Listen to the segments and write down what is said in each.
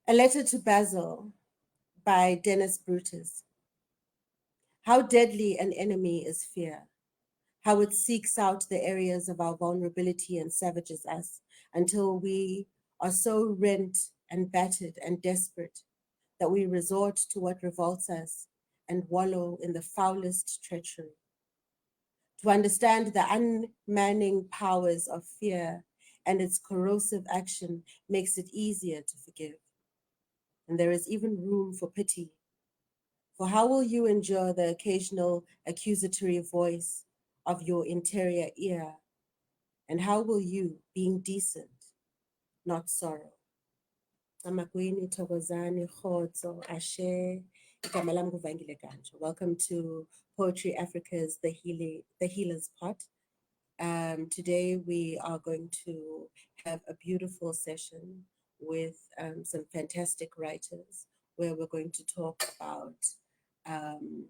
A Letter to Basil by Dennis Brutus. How deadly an enemy is fear. How it seeks out the areas of our vulnerability and savages us until we are so rent and battered and desperate that we resort to what revolts us and wallow in the foulest treachery. To understand the unmanning powers of fear and its corrosive action makes it easier to forgive. And there is even room for pity. For how will you endure the occasional accusatory voice of your interior ear? And how will you, being decent, not sorrow? Amakwini, Thokozani, Khotso, Ashe, igama lami Vangile Gantsho. Welcome to Poetry Africa's The Healer's Pot. Today we are going to have a beautiful session with some fantastic writers where we're going to talk about um,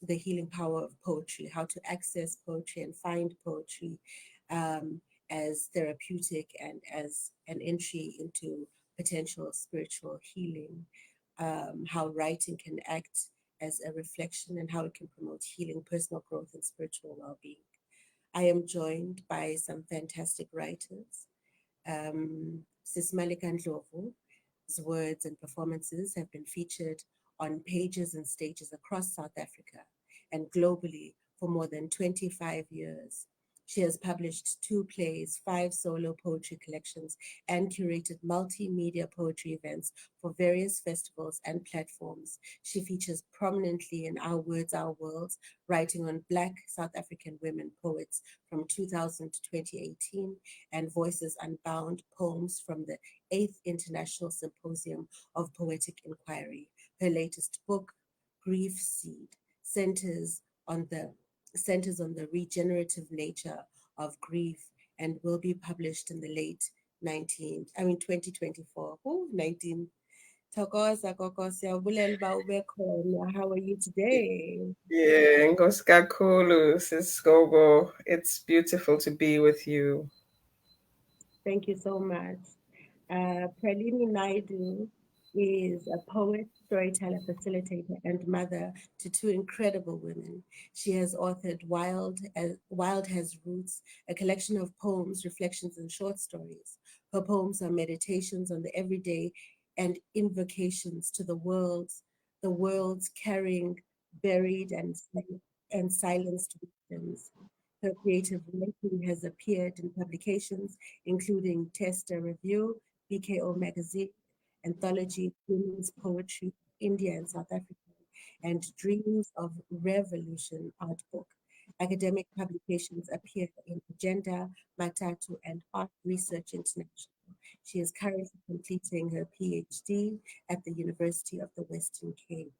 the healing power of poetry, how to access poetry and find poetry um, as therapeutic and as an entry into potential spiritual healing, how writing can act as a reflection and how it can promote healing, personal growth, and spiritual well-being. I am joined by some fantastic writers. Sis Malika Ndlovu's words and performances have been featured on pages and stages across South Africa and globally for more than 25 years. She has published 2 plays, 5 solo poetry collections, and curated multimedia poetry events for various festivals and platforms. She features prominently in Our Words, Our Worlds, writing on Black South African women poets from 2000 to 2018, and Voices Unbound, poems from the 8th International Symposium of Poetic Inquiry. Her latest book, Grief Seed, on the centers on the regenerative nature of grief and will be published in the late 2024. Oh, 19. Thokoza Koko, siyabulela uba ube khona. How are you today? Yeah, Nkosi kakhulu, Sis Gogo. It's beautiful to be with you. Thank you so much. Pralini Naidoo is a poet, storyteller, facilitator, and mother to 2 incredible women. She has authored Wild Has Roots, a collection of poems, reflections, and short stories. Her poems are meditations on the everyday and invocations to the world's carrying buried and silenced wisdoms. Her creative writing has appeared in publications including Tester Review, BKO Magazine, Anthology Women's Poetry, India and South Africa, and Dreams of Revolution art book. Academic publications appear in Agenda, Matatu, and Art Research International. She is currently completing her PhD at the University of the Western Cape.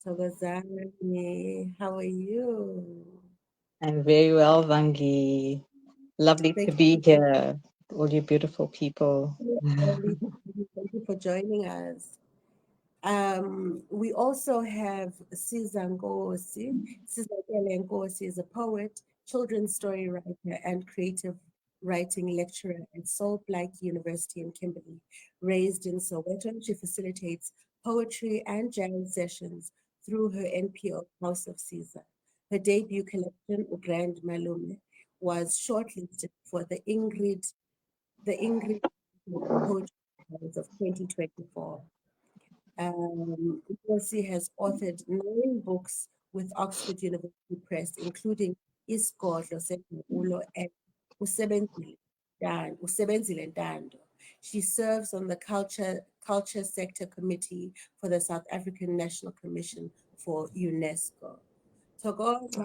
Thokozani, how are you? I'm very well, Vangi. Lovely to Thank be here, all you beautiful people. you, lovely. Thank you for joining us. We also have Siza Nkosi. Siza Nkosi is a poet, children's story writer, and creative writing lecturer at Salt Lake University in Kimberley. Raised in Soweto, she facilitates poetry and jazz sessions through her NPO House of Siza. Her debut collection, Grand Malume, was shortlisted for the Ingrid Poetry Awards of 2024. Nkosi has authored 9 books with Oxford University Press, including Isigodlo Senjabulo and Usebenzile Ntando. She serves on the Culture Sector Committee for the South African National Commission for UNESCO. Thokoza.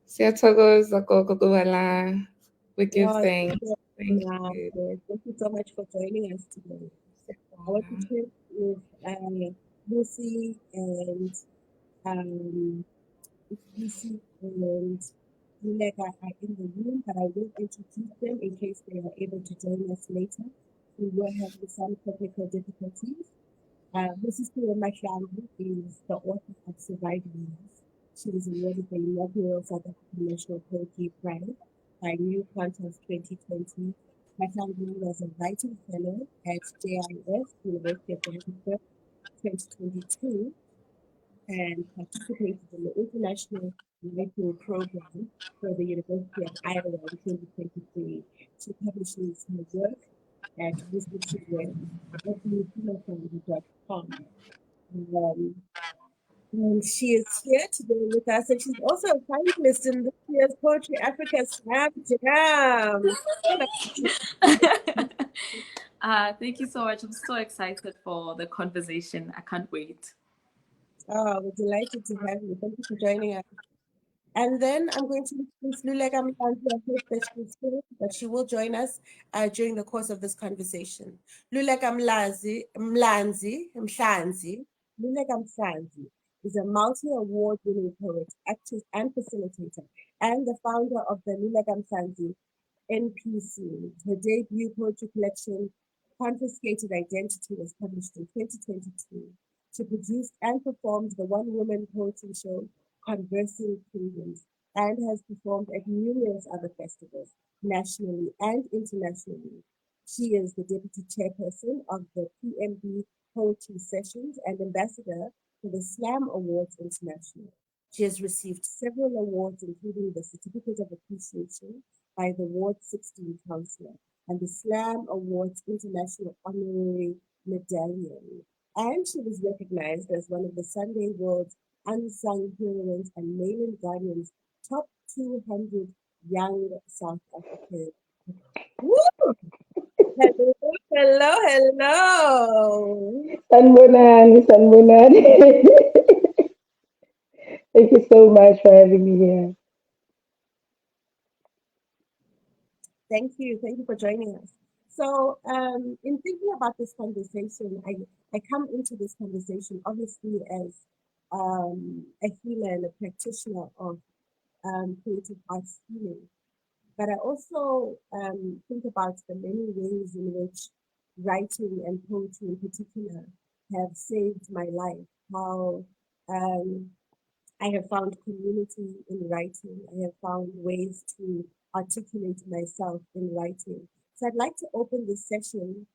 Siyathokoza Gogo kuba with your Yes, thanks. Thank you. thank you so much for joining us today. I want to check with Lucy and um, Lucy and Luleka are in the room, but I will introduce them in case they are able to join us later. We were having some technical difficulties. Busisiwe Mahlangu is the author of Surviving Life. She was awarded the inaugural South African National Poetry Prize by New Content 2020 Mahlangu was a writing fellow at JIS, University of Johannesburg, 2022, and participated in the International Writing Program for the University of Iowa in 2023. She publishes her work at Busisiwe at newfilmfund.com. Um, and she is here today with us, and she's also a finalist in this year's Poetry Africa Slam Jam. Thank you so much. I'm so excited for the conversation. I can't wait. Oh, we're delighted to have you. Thank you for joining us. And then I'm going to introduce Luleka Mhlanzi. I hope that she's here, but she will join us during the course of this conversation. Luleka Mhlanzi, Luleka Mhlanzi is a multi-award-winning poet, actress, and facilitator, and the founder of the Luleka Mhlanzi NPC. Her debut poetry collection, Confiscated Identity, was published in 2022. She produced and performed the one-woman poetry show, Conversing Kingdoms, and has performed at numerous other festivals, nationally and internationally. She is the deputy chairperson of the PMB Poetry Sessions and ambassador for the Slam Awards International. She has received several awards, including the Certificate of Appreciation by the Ward 16 Councillor and the Slam Awards International Honorary Medallion. And she was recognized as one of the Sunday World's Unsung Heroines and Malin Guardian's top 200 young South Africans. Woo! Hello, hello, hello. Sanbonani. Thank you so much for having me here. Thank you for joining us. So, in thinking about this conversation, I come into this conversation obviously as a healer and a practitioner of creative arts healing. But I also think about the many ways in which writing and poetry in particular have saved my life. How I have found community in writing. I have found ways to articulate myself in writing. So I'd like to open this session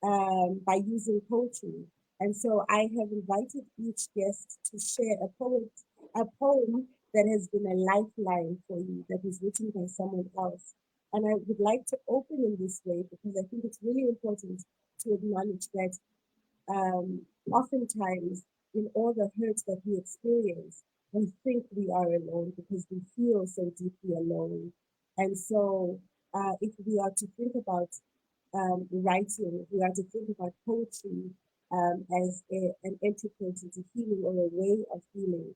by using poetry. And so I have invited each guest to share a poem that has been a lifeline for you, that was written by someone else. And I would like to open in this way because I think it's really important to acknowledge that oftentimes in all the hurt that we experience, we think we are alone because we feel so deeply alone. And so if we are to think about writing, we are to think about poetry as an entry point into healing or a way of healing,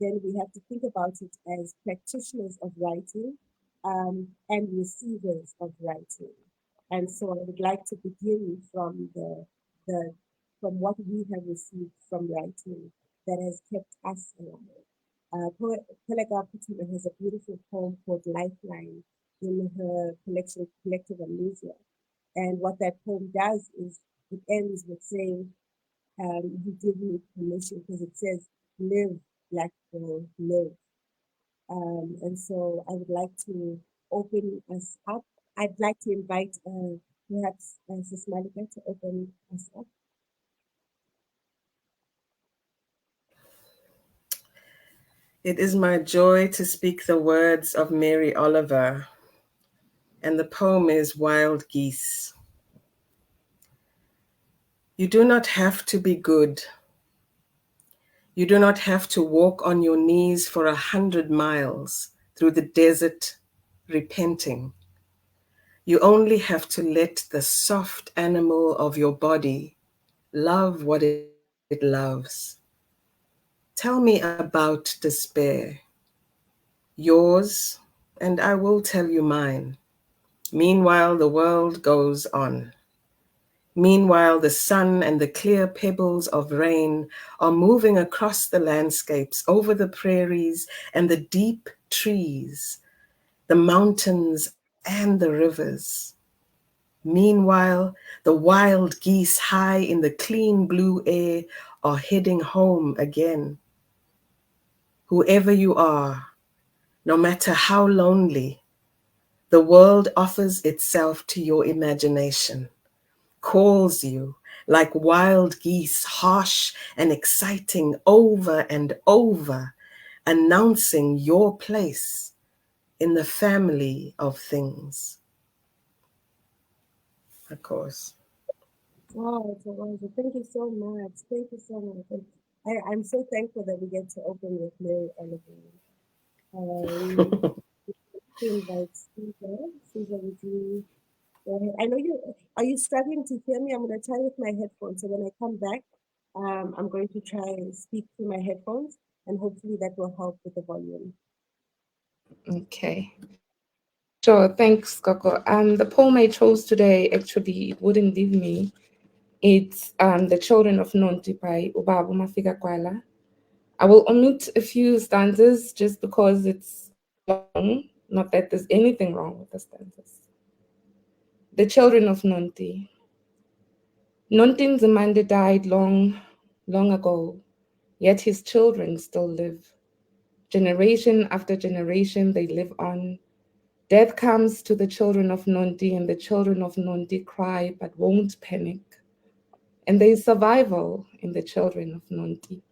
then we have to think about it as practitioners of writing and receivers of writing. And so I would like to begin from from what we have received from writing that has kept us alive. Kollega Putima has a beautiful poem called Lifeline in her collection, Collective Amnesia. And what that poem does is it ends with saying, you give me permission, because it says, live, Black girl, live. And so I would like to open us up. I'd like to invite perhaps Sis Malika to open us up. It is my joy to speak the words of Mary Oliver, and the poem is Wild Geese. You do not have to be good. You do not have to walk on your knees for 100 miles through the desert repenting. You only have to let the soft animal of your body love what it loves. Tell me about despair. Yours, and I will tell you mine. Meanwhile, the world goes on. Meanwhile, the sun and the clear pebbles of rain are moving across the landscapes, over the prairies and the deep trees, the mountains and the rivers. Meanwhile, the wild geese high in the clean blue air are heading home again. Whoever you are, no matter how lonely, The world offers itself to your imagination, calls you like wild geese, harsh and exciting over and over, announcing your place in the family of things. Of course. Oh, it's a wonderful. Thank you so much. Thank you so much. And I'm so thankful that we get to open with Mary Oliver. To invite Siza. Siza, would you go ahead? I know you are you struggling to hear me? I'm gonna try with my headphones. So when I come back, I'm going to try and speak through my headphones and hopefully that will help with the volume. Okay. Sure, thanks, Coco. The poem I chose today actually wouldn't leave me. It's The Children of Nonti by Ubabu Mafika Kwala. I will omit a few stanzas just because it's long, not that there's anything wrong with the stanzas. The Children of Nonti. Nonti Nzimande died long, long ago, yet his children still live. Generation after generation, they live on. Death comes to the children of Nonti, and the children of Nonti cry but won't panic. And there is survival in the children of Nonti.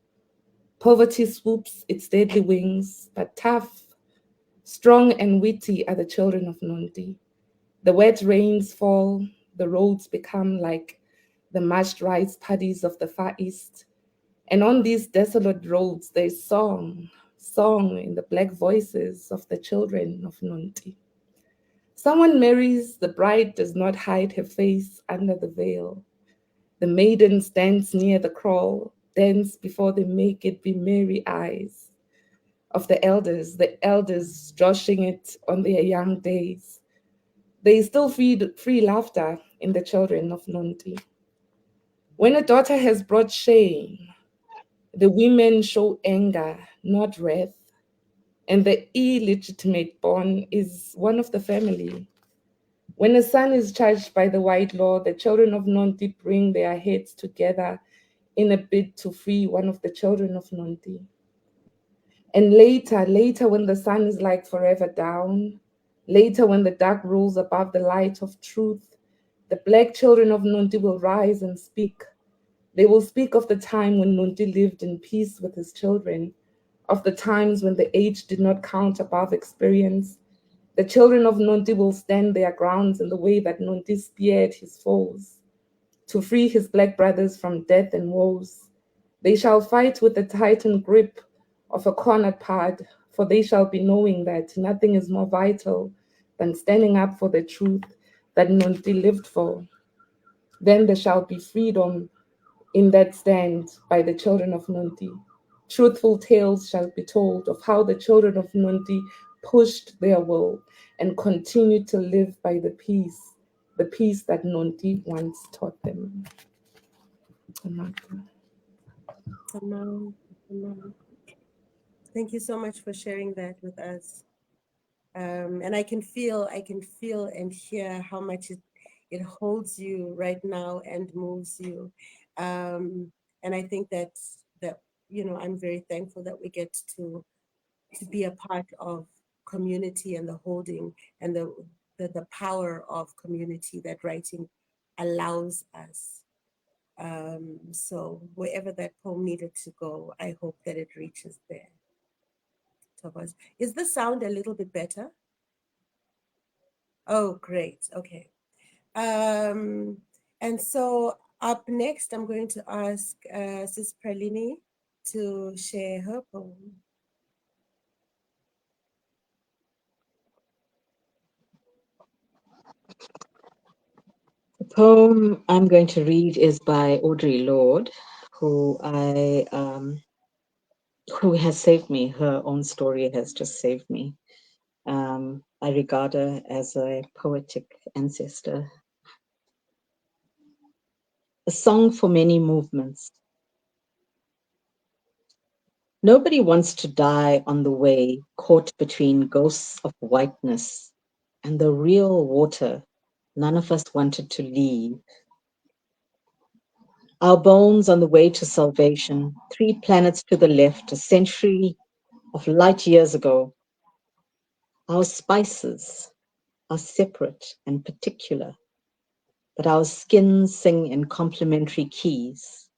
Poverty swoops its deadly wings, but tough, strong, and witty are the children of Nonti. The wet rains fall, the roads become like the mashed rice paddies of the Far East. And on these desolate roads, there's song, song in the black voices of the children of Nonti. Someone marries, the bride does not hide her face under the veil. The maiden stands near the kraal, dance before they make it be merry eyes of the elders joshing it on their young days. They still feed free laughter in the children of Nonti. When a daughter has brought shame, the women show anger, not wrath, and the illegitimate born is one of the family. When a son is charged by the white law, the children of Nonti bring their heads together in a bid to free one of the children of Nonti. And later, when the sun is like forever down, later when the dark rules above the light of truth, the black children of Nonti will rise and speak. They will speak of the time when Nonti lived in peace with his children, of the times when the age did not count above experience. The children of Nonti will stand their grounds in the way that Nonti speared his foes, to free his black brothers from death and woes. They shall fight with the tightened grip of a cornered pard, for they shall be knowing that nothing is more vital than standing up for the truth that Nonti lived for. Then there shall be freedom in that stand by the children of Nonti. Truthful tales shall be told of how the children of Nonti pushed their will and continued to live by the peace that Nonti once taught them. Tamam, tamam. Thank you so much for sharing that with us. And I can feel and hear how much it holds you right now and moves you. And I think that I'm very thankful that we get to be a part of community and the holding and the power of community that writing allows us. So wherever that poem needed to go, I hope that it reaches there. Thomas, is the sound a little bit better? Oh, great. Okay. And so up next, I'm going to ask Sis Pralini to share her poem. The poem I'm going to read is by Audre Lorde, who has saved me. Her own story has just saved me. I regard her as a poetic ancestor. A song for many movements. Nobody wants to die on the way, caught between ghosts of whiteness and the real water none of us wanted to leave. Our bones on the way to salvation, 3 planets to the left, a century of light years ago. Our spices, are separate and particular, but our skins sing in complementary keys.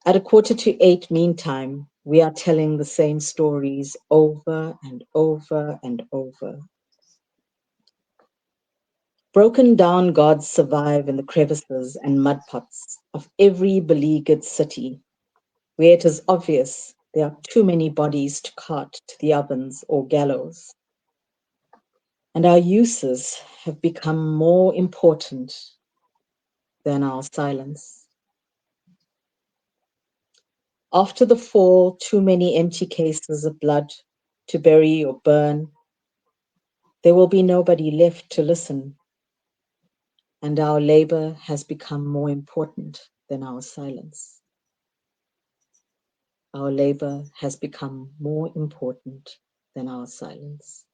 At 7:45 meantime, we are telling the same stories over and over and over. Broken down gods survive in the crevices and mudpots of every beleaguered city, where it is obvious there are too many bodies to cart to the ovens or gallows. And our uses have become more important than our silence. After the fall, too many empty cases of blood to bury or burn. There will be nobody left to listen, and our labor has become more important than our silence. Our labor has become more important than our silence.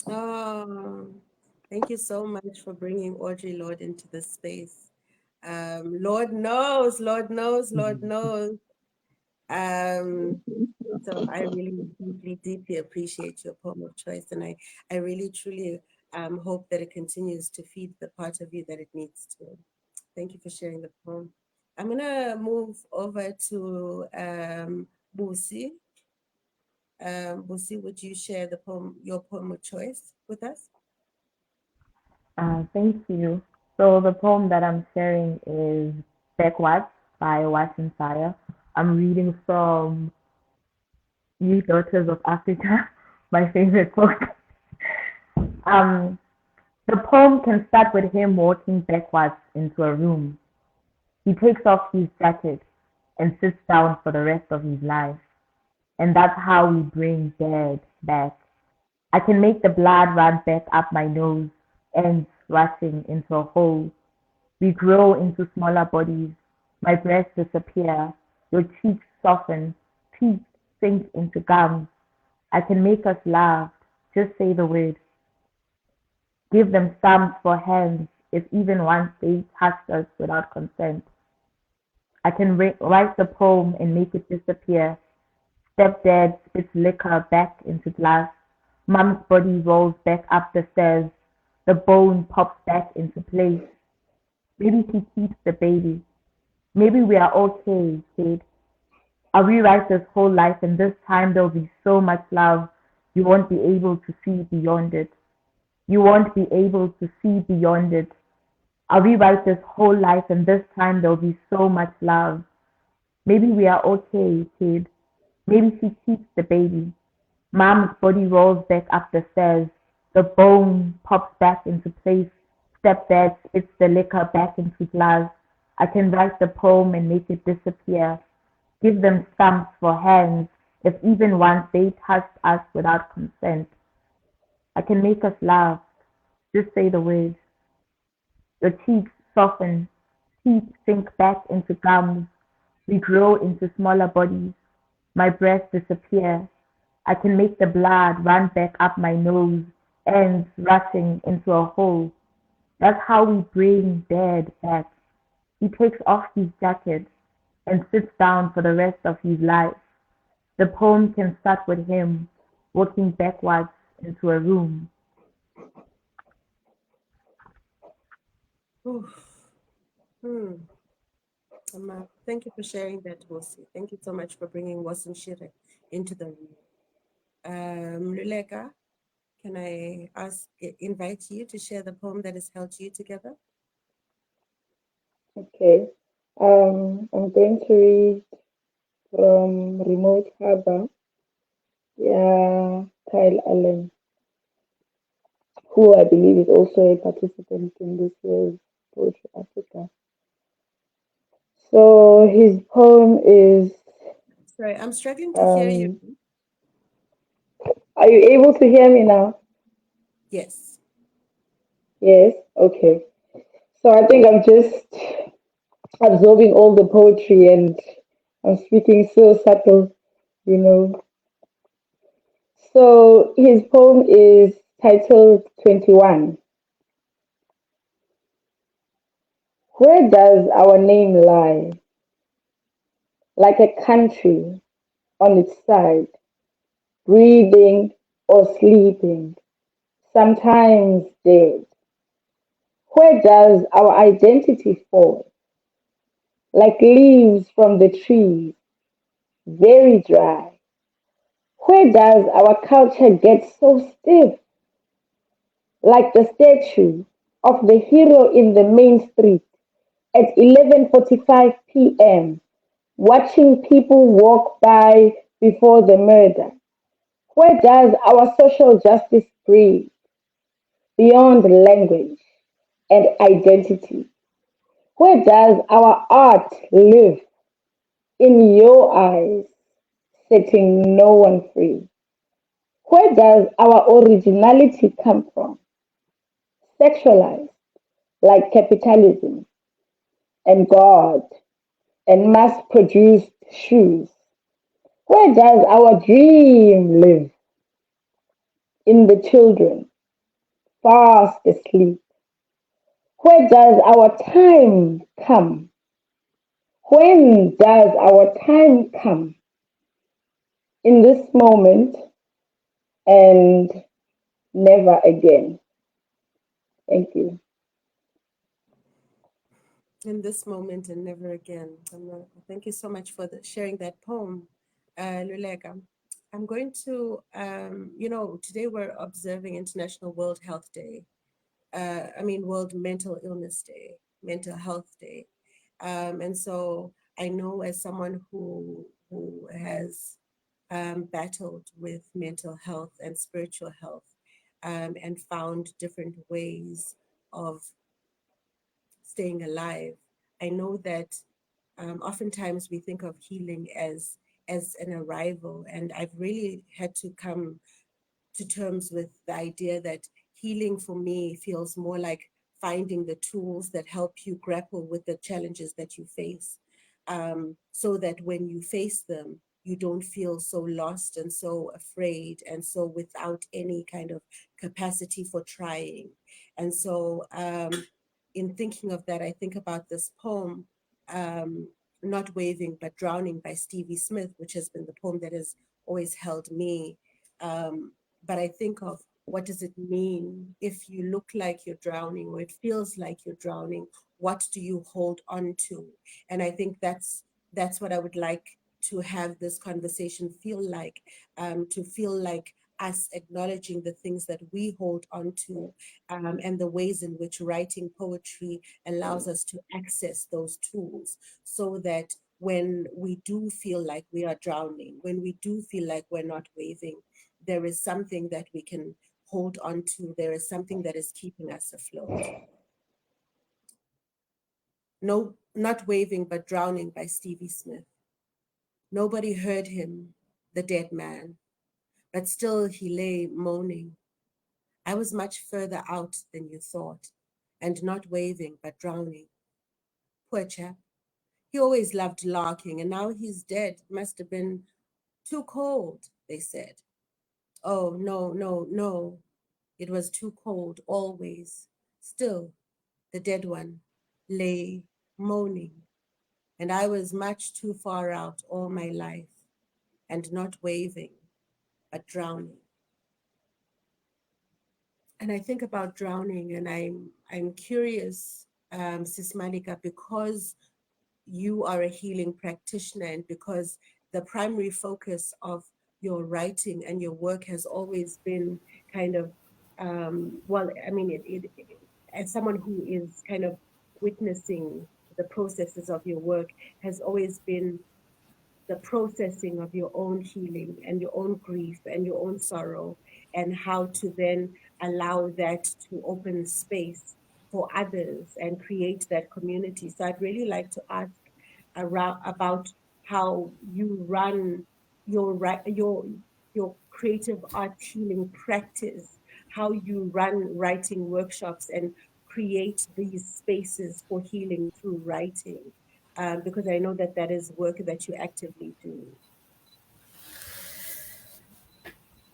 Oh, thank you so much for bringing Audrey Lord into this space. Lord knows, Lord knows, Lord knows. So I really deeply, deeply appreciate your poem of choice, and I really, truly hope that it continues to feed the part of you that it needs to. Thank you for sharing the poem. I'm gonna move over to Busi. Busi, would you share the poem, your poem of choice, with us? Thank you. So the poem that I'm sharing is Backwards by Saya. I'm reading from You Daughters of Africa, my favorite book. Um, the poem can start with him walking backwards into a room. He takes off his jacket and sits down for the rest of his life. And that's how we bring dead back. I can make the blood run back up my nose, ends rushing into a hole. We grow into smaller bodies. My breasts disappear. Your cheeks soften. Teeth sink into gums. I can make us laugh. Just say the word. Give them thumbs for hands if even once they touched us without consent. I can write the poem and make it disappear. Stepdad spits liquor back into glass. Mom's body rolls back up the stairs. The bone pops back into place. Maybe she keeps the baby. Maybe we are okay, kid. I'll rewrite this whole life, and this time there'll be so much love, you won't be able to see beyond it. You won't be able to see beyond it. I'll rewrite this whole life, and this time there'll be so much love. Maybe we are okay, kid. Maybe she keeps the baby. Mom's body rolls back up the stairs. The bone pops back into place. Stepdad spits the liquor back into glass. I can write the poem and make it disappear. Give them stumps for hands, if even once they touched us without consent. I can make us laugh. Just say the words. Your cheeks soften. Teeth sink back into gums. We grow into smaller bodies. My breasts disappear. I can make the blood run back up my nose, ends rushing into a hole. That's how we bring dead back. He takes off his jacket and sits down for the rest of his life. The poem can start with him walking backwards into a room. Thank you for sharing that, Wosi. Thank you so much for bringing Wasin Shire into the room. Luleka, can I invite you to share the poem that has held you together? Okay. I'm going to read from Remote Harbor. Yeah, Kyle Allen, who I believe is also a participant in this year's Poetry Africa. So his poem is. Sorry, I'm struggling to hear you. Are you able to hear me now? Yes. Yes. Okay. So I think I'm just absorbing all the poetry and I'm speaking so subtle, you know. So his poem is titled 21. Where does our name lie? Like a country on its side, breathing or sleeping, sometimes dead. Where does our identity fall? Like leaves from the trees, very dry. Where does our culture get so stiff? Like the statue of the hero in the main street at 11:45 p.m., watching people walk by before the murder. Where does our social justice breathe beyond language and identity? Where does our art live in your eyes, setting no one free? Where does our originality come from? Sexualized like capitalism and God and mass produced shoes. Where does our dream live? In the children, fast asleep. Where does our time come? When does our time come? In this moment and never again. Thank you. In this moment and never again. Thank you so much for sharing that poem, Luleka. I'm going to, today we're observing International World Health Day. World Mental Illness Day, Mental Health Day. And so I know as someone who has battled with mental health and spiritual health and found different ways of staying alive, I know that oftentimes we think of healing as an arrival, and I've really had to come to terms with the idea that healing for me feels more like finding the tools that help you grapple with the challenges that you face, so that when you face them, you don't feel so lost and so afraid and so without any kind of capacity for trying. And so in thinking of that, I think about this poem, Not Waving But Drowning by Stevie Smith, which has been the poem that has always held me. But I think of, what does it mean if you look like you're drowning or it feels like you're drowning? What do you hold on to? And I think that's what I would like to have this conversation feel like, to feel like us acknowledging the things that we hold on to, and the ways in which writing poetry allows us to access those tools, so that when we do feel like we are drowning, when we do feel like we're not waving, there is something that we can hold on to. There is something that is keeping us afloat. No, Not Waving But Drowning by Stevie Smith. Nobody heard him, the dead man, but still he lay moaning. I was much further out than you thought, and not waving but drowning. Poor chap. He always loved larking, and now he's dead. Must have been too cold, they said. Oh, no, no, no. It was too cold always. Still, the dead one lay moaning, and I was much too far out all my life, and not waving, but drowning. And I think about drowning, and I'm curious, Sis Malika, because you are a healing practitioner, and because the primary focus of your writing and your work has always been kind of, as someone who is kind of witnessing the processes of your work, has always been the processing of your own healing and your own grief and your own sorrow, and how to then allow that to open space for others and create that community. So I'd really like to ask about how you run your creative art healing practice, how you run writing workshops and create these spaces for healing through writing, because I know that that is work that you actively do.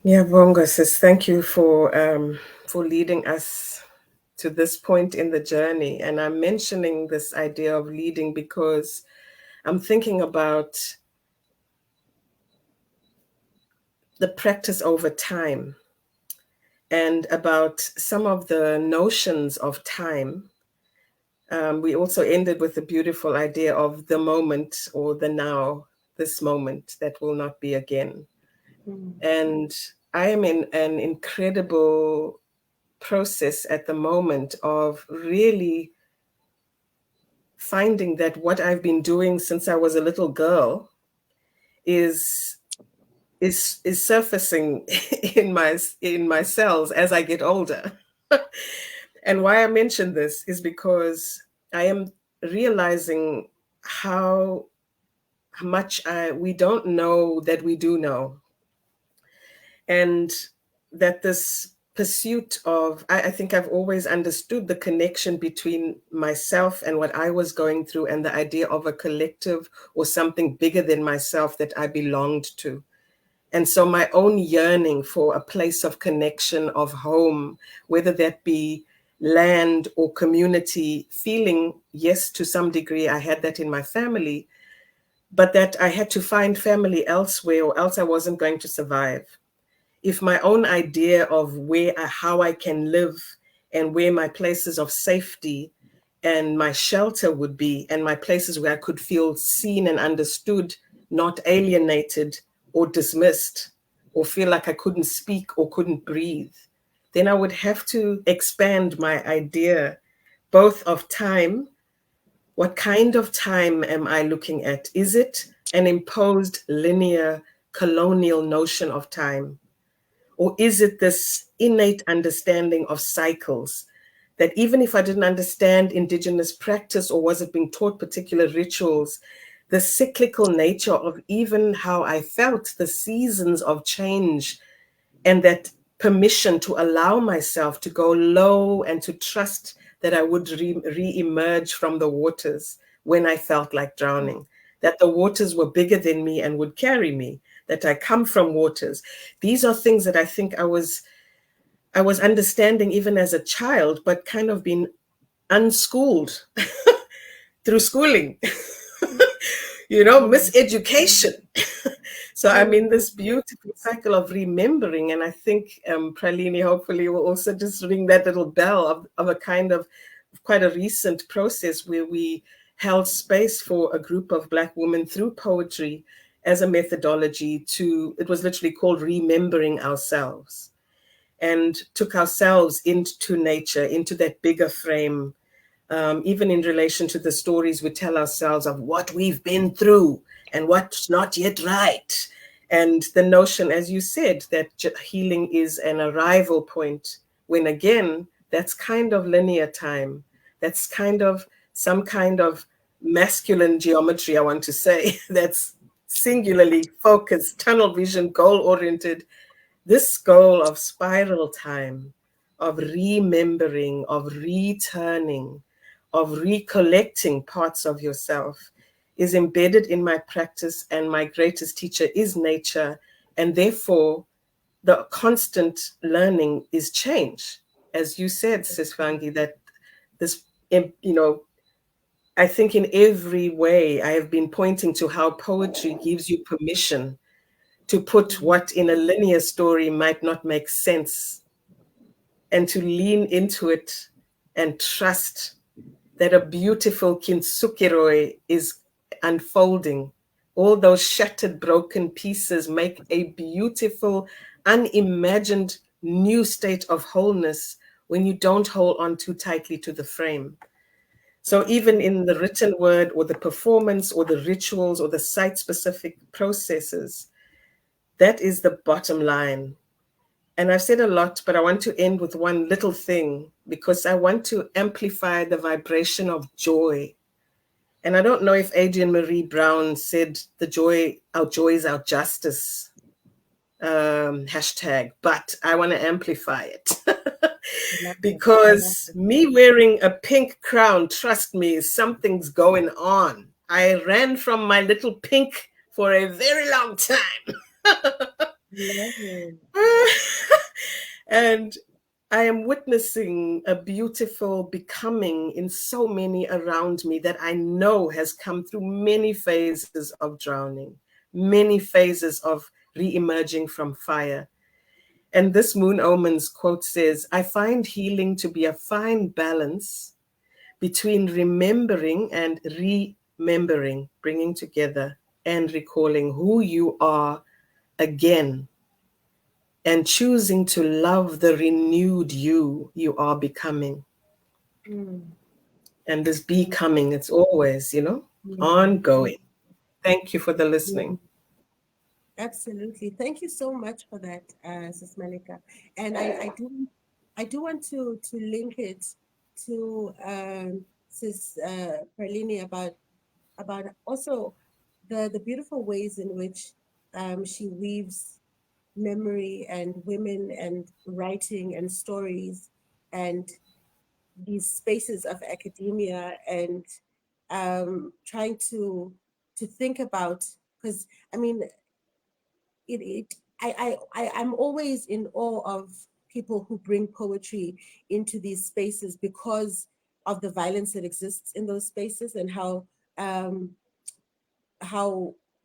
Yeah, Bongo says, thank you for leading us to this point in the journey. And I'm mentioning this idea of leading because I'm thinking about the practice over time and about some of the notions of time. We also ended with the beautiful idea of the moment or the now, this moment that will not be again. And I am in an incredible process at the moment of really finding that what I've been doing since I was a little girl is surfacing in my cells as I get older. And why I mention this is because I am realizing how much we don't know that we do know. And that this pursuit of, I think I've always understood the connection between myself and what I was going through and the idea of a collective or something bigger than myself that I belonged to. And so my own yearning for a place of connection, of home, whether that be land or community, feeling, yes, to some degree, I had that in my family, but that I had to find family elsewhere or else I wasn't going to survive. If my own idea of how I can live and where my places of safety and my shelter would be, and my places where I could feel seen and understood, not alienated or dismissed, or feel like I couldn't speak or couldn't breathe, then I would have to expand my idea, both of time. What kind of time am I looking at? Is it an imposed linear colonial notion of time? Or is it this innate understanding of cycles that even if I didn't understand indigenous practice or wasn't being taught particular rituals, the cyclical nature of even how I felt, the seasons of change, and that permission to allow myself to go low and to trust that I would re-emerge from the waters when I felt like drowning, that the waters were bigger than me and would carry me, that I come from waters. These are things that I think I was understanding even as a child, but kind of been unschooled through schooling, miseducation. So I'm in this beautiful cycle of remembering. And I think Pralini hopefully will also just ring that little bell of a kind of quite a recent process where we held space for a group of Black women through poetry as a methodology it was literally called Remembering Ourselves, and took ourselves into nature, into that bigger frame, even in relation to the stories we tell ourselves of what we've been through and what's not yet right. And the notion, as you said, that healing is an arrival point, when again, that's kind of linear time. That's kind of some kind of masculine geometry, I want to say, that's singularly focused, tunnel vision, goal-oriented. This goal of spiral time, of remembering, of returning, of recollecting parts of yourself is embedded in my practice, and my greatest teacher is nature. And therefore, the constant learning is change. As you said, Sis Vangi, that this, I think in every way I have been pointing to how poetry gives you permission to put what in a linear story might not make sense, and to lean into it and trust that a beautiful kintsukuroi is unfolding. All those shattered, broken pieces make a beautiful, unimagined new state of wholeness when you don't hold on too tightly to the frame. So even in the written word or the performance or the rituals or the site-specific processes, that is the bottom line. And I've said a lot, but I want to end with one little thing, because I want to amplify the vibration of joy. And I don't know if Adrienne Marie Brown said our joy is our justice, hashtag, but I want to amplify it. Because me wearing a pink crown, trust me, something's going on. I ran from my little pink for a very long time. And I am witnessing a beautiful becoming in so many around me that I know has come through many phases of drowning, many phases of re-emerging from fire. And this Moon Omens quote says, I find healing to be a fine balance between remembering and remembering, bringing together and recalling who you are again, and choosing to love the renewed you are becoming. And this becoming, it's always, ongoing. Thank you for the listening. Absolutely. Thank you so much for that, Sis Malika. And I do want to link it to Sis Pralini about also the beautiful ways in which she weaves memory and women and writing and stories and these spaces of academia and trying to think about, because I mean I'm always in awe of people who bring poetry into these spaces because of the violence that exists in those spaces and how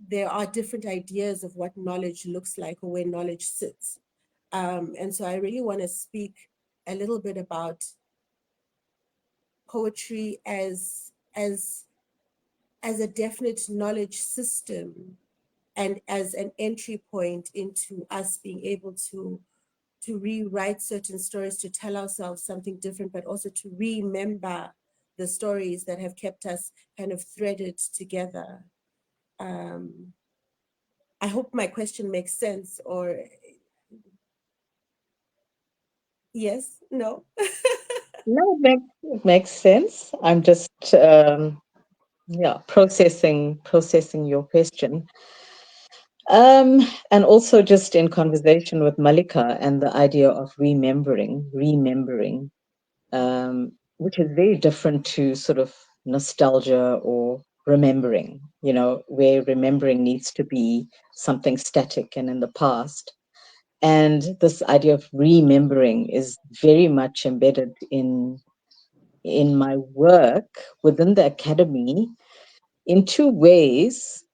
there are different ideas of what knowledge looks like or where knowledge sits. And so I really want to speak a little bit about poetry as a definite knowledge system and as an entry point into us being able to rewrite certain stories, to tell ourselves something different, but also to remember the stories that have kept us kind of threaded together. I hope my question makes sense, or yes, no? No, it makes sense. I'm just processing your question. And also just in conversation with Malika and the idea of remembering, which is very different to sort of nostalgia or remembering, where remembering needs to be something static and in the past. And this idea of remembering is very much embedded in my work within the academy in two ways.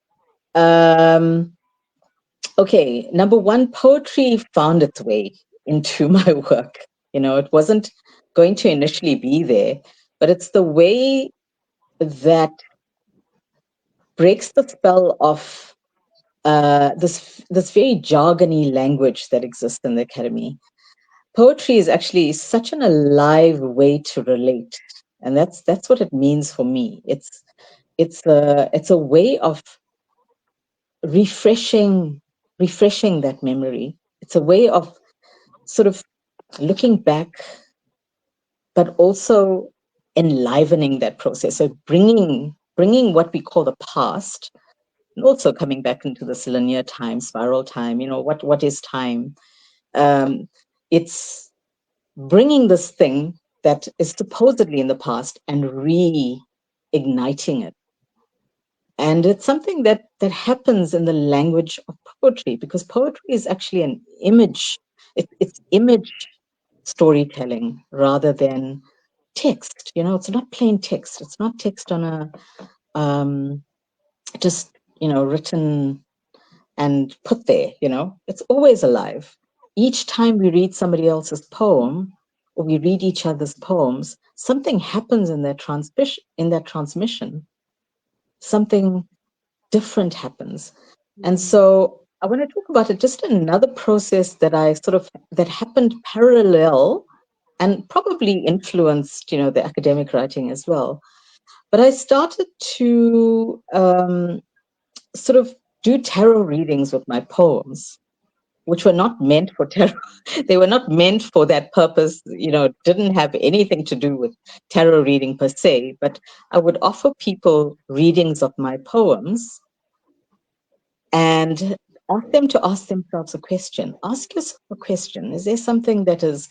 Okay, number one, poetry found its way into my work. It wasn't going to initially be there, but it's the way that breaks the spell of this very jargony language that exists in the academy. Poetry is actually such an alive way to relate, and that's what it means for me. It's a way of refreshing that memory. It's a way of sort of looking back, but also enlivening that process. So bringing what we call the past, and also coming back into this linear time, spiral time. What is time? It's bringing this thing that is supposedly in the past and reigniting it. And it's something that happens in the language of poetry, because poetry is actually an image. It's image storytelling rather than text. It's not plain text. It's not text on a just written and put there. It's always alive. Each time we read somebody else's poem or we read each other's poems, something happens in that transmission. Something different happens. And so I want to talk about it, just another process that that happened parallel and probably influenced, the academic writing as well. But I started to sort of do tarot readings with my poems, which were not meant for tarot. They were not meant for that purpose, didn't have anything to do with tarot reading per se, but I would offer people readings of my poems and ask them to ask themselves a question. Ask yourself a question. Is there something that is,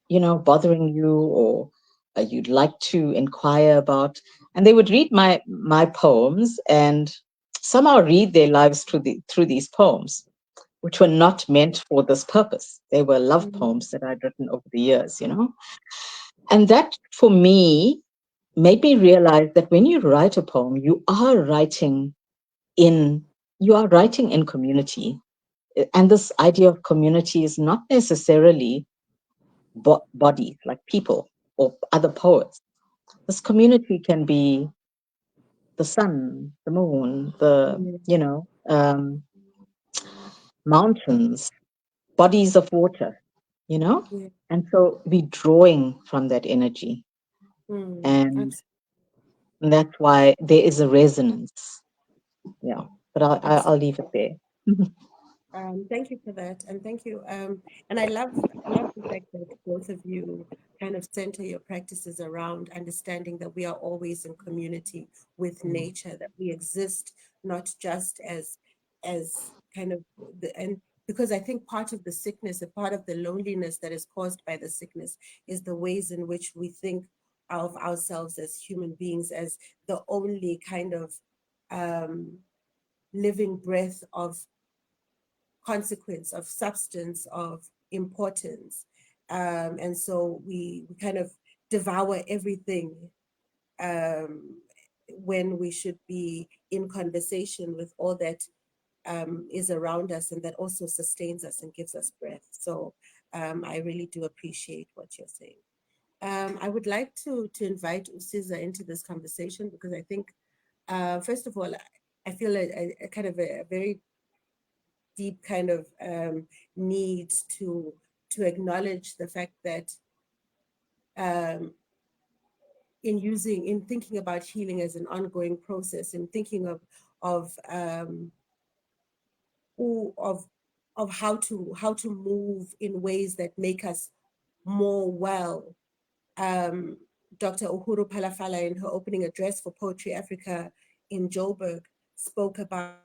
bothering you, or you'd like to inquire about? And they would read my poems and somehow read their lives through these poems, which were not meant for this purpose. They were love poems that I'd written over the years, And that, for me, made me realize that when you write a poem, you are writing in community. And this idea of community is not necessarily bodies like people or other poets. This community can be the sun, the moon, mountains, bodies of water, Yeah. and so we're drawing from that energy, and Absolutely. that's why there is a resonance. Yeah, but I'll Absolutely. leave it there. Thank you for that, and thank you. And I love the fact that both of you kind of center your practices around understanding that we are always in community with nature, that we exist not just as kind of and because I think part of the sickness, a part of the loneliness that is caused by the sickness, is the ways in which we think of ourselves as human beings as the only kind of um, living breath of consequence, of substance, of importance. And so we kind of devour everything um, when we should be in conversation with all that is around us and that also sustains us and gives us breath. So I really do appreciate what you're saying. I would like to invite Siza into this conversation because I think, first of all, I feel a kind of a very deep kind of need to acknowledge the fact that um, in thinking about healing as an ongoing process, in thinking of of of how to move in ways that make us more well. Um, Dr. Uhuru Palafala, in her opening address for Poetry Africa in Joburg, spoke about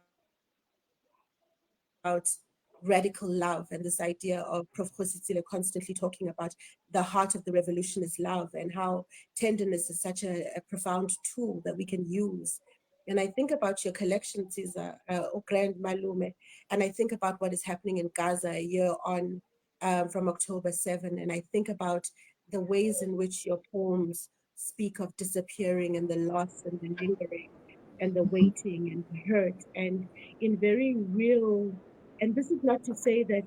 radical love and this idea of Prof. Busisiwe constantly talking about the heart of the revolution is love and how tenderness is such a profound tool that we can use. And I think about your collection, Siza, O Grand Malume, and I think about what is happening in Gaza a year on from October 7, and I think about the ways in which your poems speak of disappearing and the loss and the lingering and the waiting and the hurt and in very real, and this is not to say that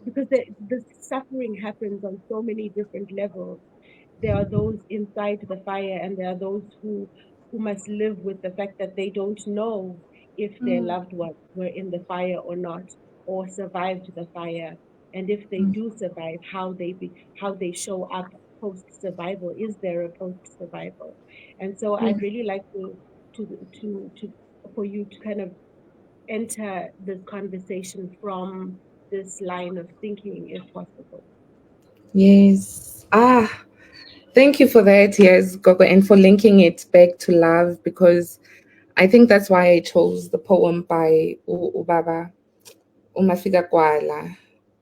because the suffering happens on so many different levels. There are those inside the fire, and there are those who must live with the fact that they don't know if their loved ones were in the fire or not, or survived the fire, and if they do survive, how they show up post survival. Is there a post survival? And so I'd really like to to for you to kind of enter this conversation from this line of thinking, if possible. Yes. Thank you for that, yes, Gogo, and for linking it back to love, because I think that's why I chose the poem by Ubaba Umafika Kwala,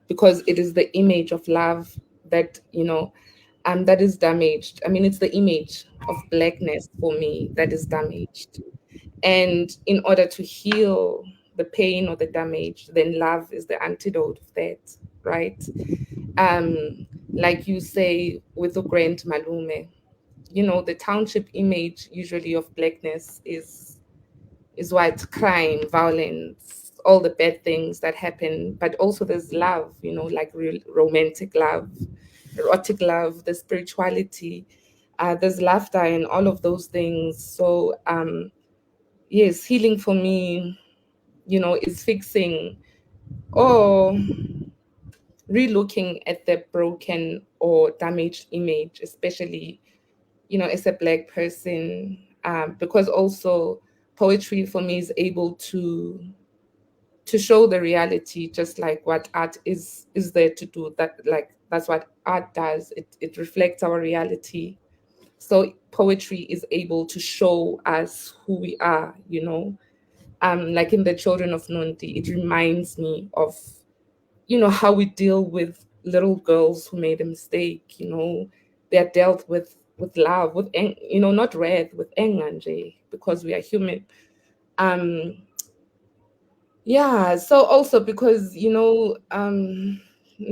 because it is the image of love that, that is damaged. I mean, it's the image of blackness for me that is damaged. And in order to heal the pain or the damage, then love is the antidote of that, right? Like you say with the Grand Malume, the township image usually of blackness is what crime, violence, all the bad things that happen. But also there's love, like real romantic love, erotic love, the spirituality. There's laughter and all of those things. So yes, healing for me, is fixing or relooking at the broken or damaged image, especially, as a Black person, because also poetry for me is able to show the reality, just like what art is there to do. That's what art does. It reflects our reality. So poetry is able to show us who we are, like in the Children of Nondi, it reminds me of, how we deal with little girls who made a mistake. They're dealt with love, not wrath, with anger, nje, because we are human. um yeah, so also because,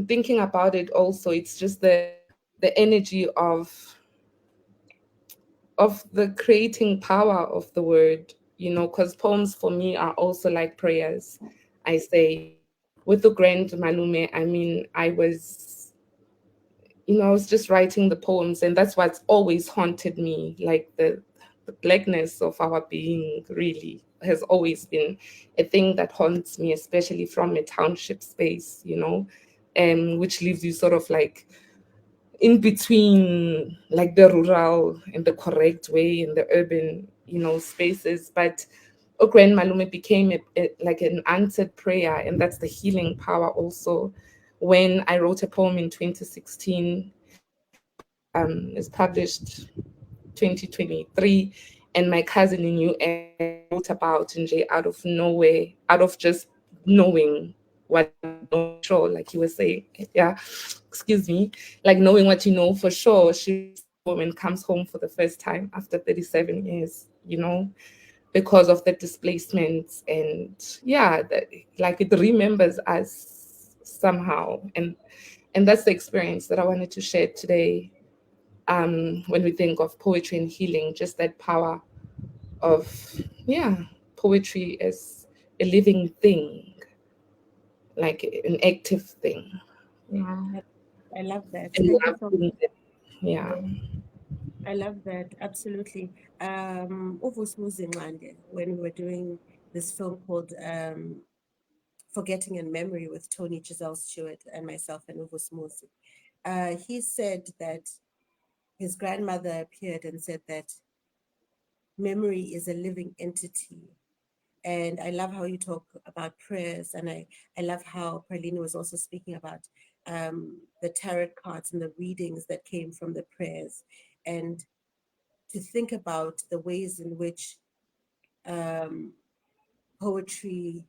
thinking about it, also it's just the energy of the creating power of the word, because poems for me are also like prayers. I say. With the grand malume, I mean, I was, I was just writing the poems, and that's what's always haunted me. Like the blackness of our being really has always been a thing that haunts me, especially from a township space, which leaves you sort of like in between, like the rural and the correct way in the urban, spaces. But Grand Malume became like an answered prayer, and that's the healing power also. When I wrote a poem in 2016, it's published 2023, and my cousin in US wrote about Nje out of nowhere, out of just knowing what you know for sure, like you were saying, yeah, excuse me, like knowing what you know for sure. She woman comes home for the first time after 37 years, because of the displacements, and yeah, like it remembers us somehow, and that's the experience that I wanted to share today. When we think of poetry and healing, just that power of, yeah, poetry as a living thing, like an active thing. Yeah. I love that. And Thank you so much. yeah. I love that. Absolutely. Uvusmuzi Nqande, when we were doing this film called Forgetting in Memory with Tony Giselle Stewart and myself and Uvusmuzi, he said that his grandmother appeared and said that memory is a living entity. And I love how you talk about prayers, and I love how Pralini was also speaking about the tarot cards and the readings that came from the prayers, and to think about the ways in which poetry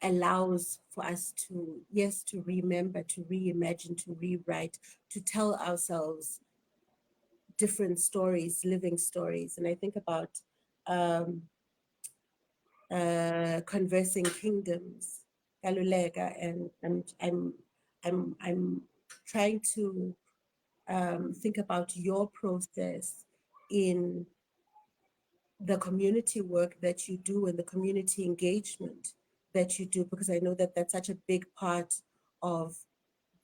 allows for us to, yes, to remember, to reimagine, to rewrite, to tell ourselves different stories, living stories. And I think about Conversing Kingdoms, Luleka, and I'm trying to think about your process in the community work that you do and the community engagement that you do, because I know that that's such a big part of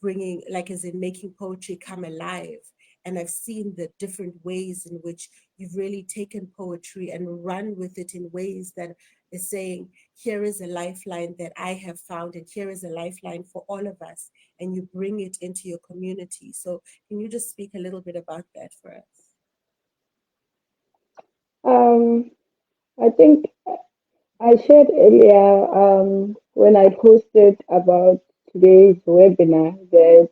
bringing, like, as in making poetry come alive. And I've seen the different ways in which you've really taken poetry and run with it in ways that is saying, here is a lifeline that I have found, and here is a lifeline for all of us, and you bring it into your community. So can you just speak a little bit about that for us? I think I shared earlier when I posted about today's webinar that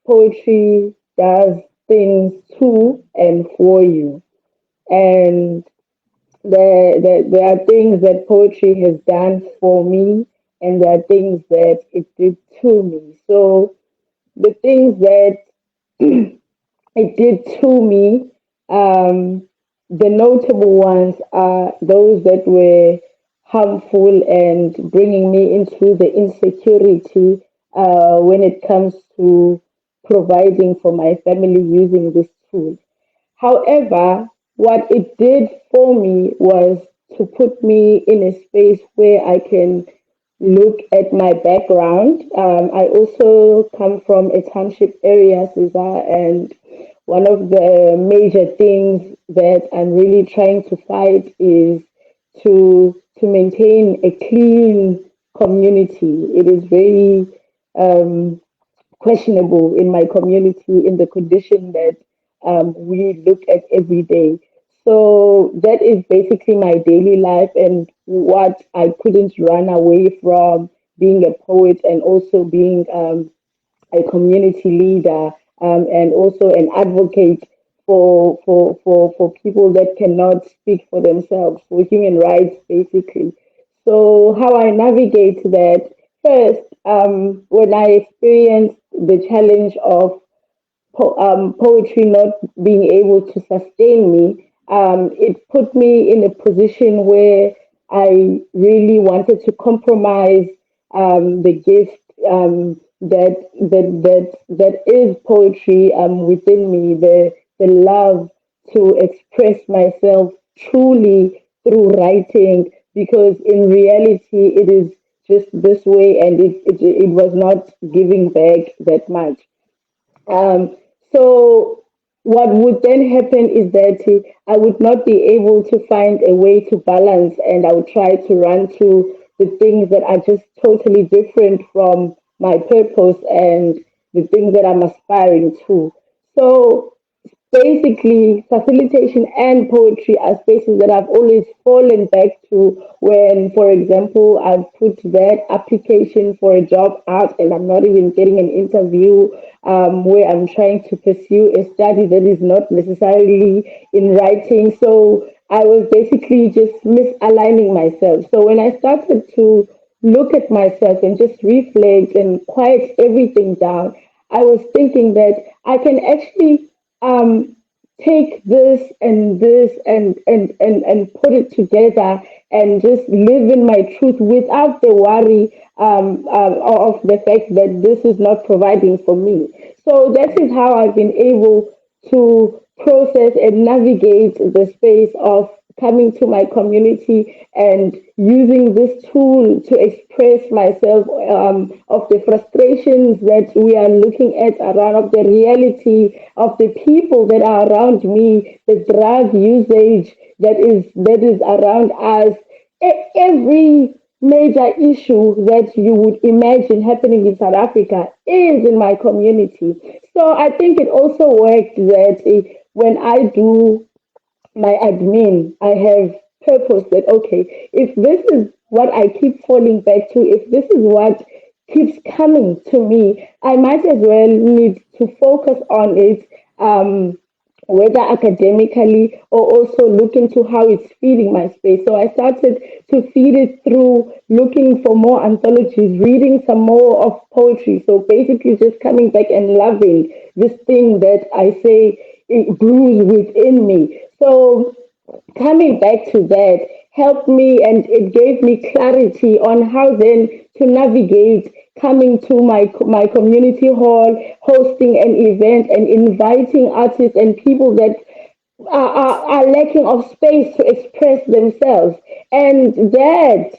poetry does things to and for you. And there are things that poetry has done for me, and there are things that it did to me. So the things that it did to me, the notable ones are those that were harmful and bringing me into the insecurity when it comes to providing for my family using this tool. However, what it did for me was to put me in a space where I can look at my background. I also come from a township area, Siza, and one of the major things that I'm really trying to fight is to maintain a clean community. It is very questionable in my community in the condition that we look at every day. So that is basically my daily life and what I couldn't run away from being a poet and also being a community leader and also an advocate for people that cannot speak for themselves, for human rights, basically. So, how I navigate that first, when I experienced the challenge of poetry not being able to sustain me, it put me in a position where I really wanted to compromise the gift that is poetry within me, the love to express myself truly through writing, because in reality it is just this way, and it was not giving back that much. Um, so what would then happen is that I would not be able to find a way to balance, and I would try to run to the things that are just totally different from my purpose and the things that I'm aspiring to. So basically, facilitation and poetry are spaces that I've always fallen back to when, for example, I've put that application for a job out and I'm not even getting an interview, where I'm trying to pursue a study that is not necessarily in writing. So I was basically just misaligning myself. So when I started to look at myself and just reflect and quiet everything down, I was thinking that I can actually um, take this and this and put it together and just live in my truth without the worry of the fact that this is not providing for me. So that is how I've been able to process and navigate the space of coming to my community and using this tool to express myself, of the frustrations that we are looking at around, of the reality of the people that are around me, the drug usage that is around us, every major issue that you would imagine happening in South Africa is in my community. So I think it also worked that when I do my admin, I have purpose that, okay, if this is what I keep falling back to, if this is what keeps coming to me, I might as well need to focus on it, whether academically or also look into how it's feeding my space. So I started to feed it through looking for more anthologies, reading some more of poetry. So basically just coming back and loving this thing that I say it brews within me. So coming back to that helped me, and it gave me clarity on how then to navigate coming to my community hall, hosting an event and inviting artists and people that are lacking of space to express themselves. And that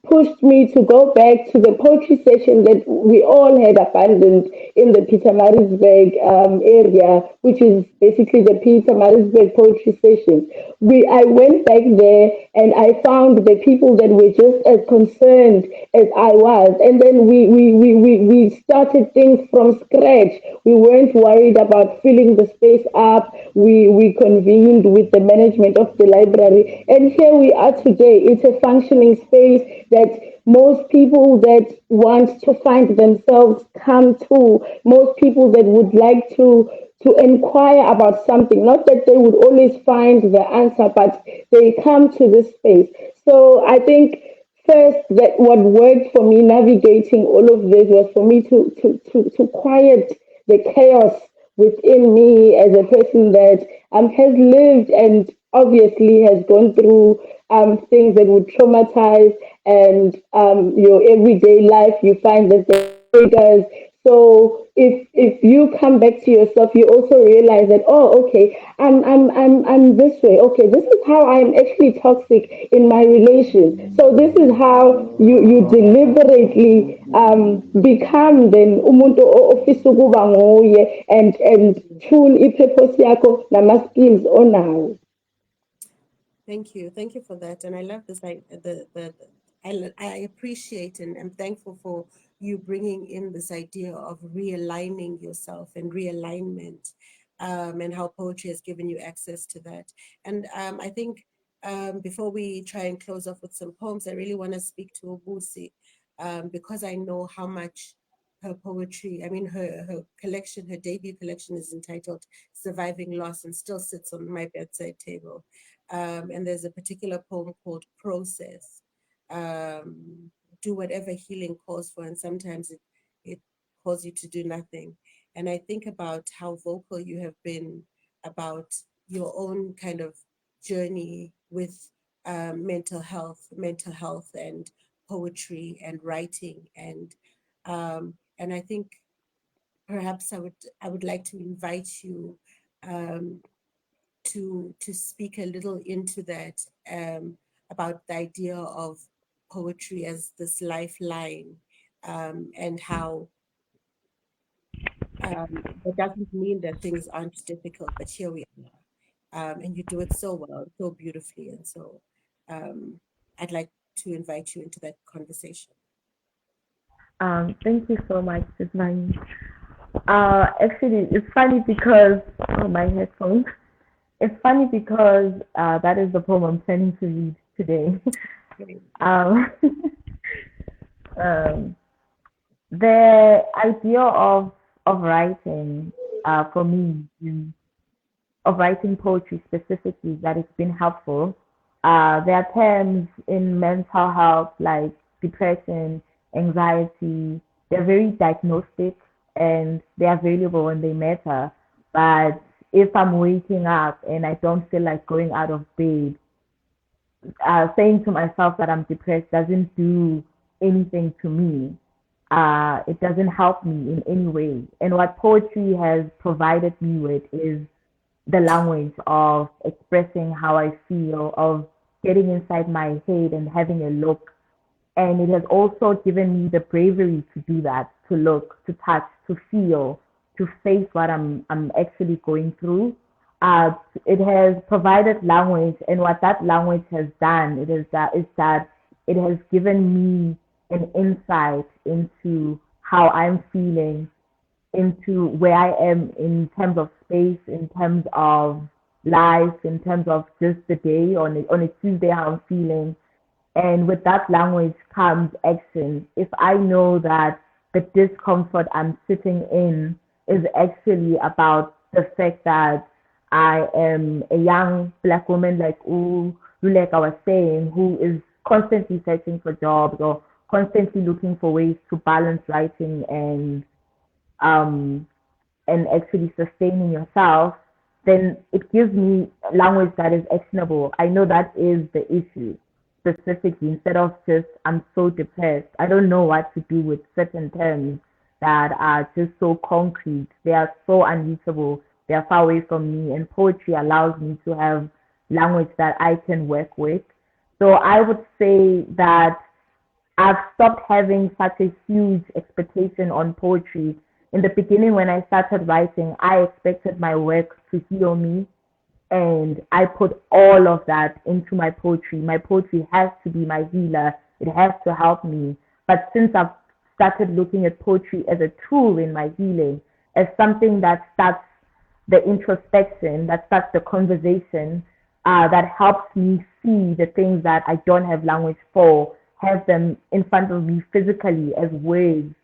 pushed me to go back to the poetry session that we all had abandoned in the Pietermaritzburg area, which is basically the Pietermaritzburg poetry session. I went back there and I found the people that were just as concerned as I was. And then we started things from scratch. We weren't worried about filling the space up. We convened with the management of the library. And here we are today. It's a functioning space that most people that want to find themselves come to, most people that would like to inquire about something. Not that they would always find the answer, but they come to this space. So I think first that what worked for me navigating all of this was for me to quiet the chaos within me as a person that has lived and obviously has gone through things that would traumatize, and your everyday life you find that there are triggers. So if you come back to yourself, you also realize that, oh, okay, I'm this way. Okay, this is how I'm actually toxic in my relation. So this is how you deliberately become then umuntu ofisa ukuba nguye, and tune ipurpose yakho nama skills onawo. Thank you for that, and I love this. I appreciate and I'm thankful for you bringing in this idea of realigning yourself and realignment, and how poetry has given you access to that. And I think before we try and close off with some poems, I really want to speak to Obusi, because I know how much her poetry, I mean, her collection, her debut collection is entitled Surviving Loss and still sits on my bedside table. And there's a particular poem called Process. Um, do whatever healing calls for, and sometimes it calls you to do nothing. And I think about how vocal you have been about your own kind of journey with mental health and poetry and writing. And I think perhaps I would like to invite you um, to speak a little into that, about the idea of poetry as this lifeline, and how that doesn't mean that things aren't difficult, but here we are. And you do it so well, so beautifully. And so I'd like to invite you into that conversation. Thank you so much, Siza. Actually, it's funny because my headphones. It's funny because that is the poem I'm planning to read today. um, um, the idea of writing for me, of writing poetry specifically, that it's been helpful. There are terms in mental health like depression, anxiety. They're very diagnostic and they're available when they matter. But if I'm waking up and I don't feel like going out of bed, saying to myself that I'm depressed doesn't do anything to me. It doesn't help me in any way. And what poetry has provided me with is the language of expressing how I feel, of getting inside my head and having a look. And it has also given me the bravery to do that, to look, to touch, to feel, to face what I'm actually going through. It has provided language, and what that language has done, is that it has given me an insight into how I'm feeling, into where I am in terms of space, in terms of life, in terms of just the day on a Tuesday, how I'm feeling. And with that language comes action. If I know that the discomfort I'm sitting in is actually about the fact that I am a young black woman, like Luleka was saying, who is constantly searching for jobs or constantly looking for ways to balance writing um, and actually sustaining yourself, then it gives me language that is actionable. I know that is the issue specifically, instead of just I'm so depressed. I don't know what to do with certain terms that are just so concrete. They are so unreachable. They are far away from me. And poetry allows me to have language that I can work with. So I would say that I've stopped having such a huge expectation on poetry. In the beginning, when I started writing, I expected my work to heal me, and I put all of that into my poetry. My poetry has to be my healer, it has to help me. But since I've started looking at poetry as a tool in my healing, as something that starts the introspection, that starts the conversation, that helps me see the things that I don't have language for, have them in front of me physically as words.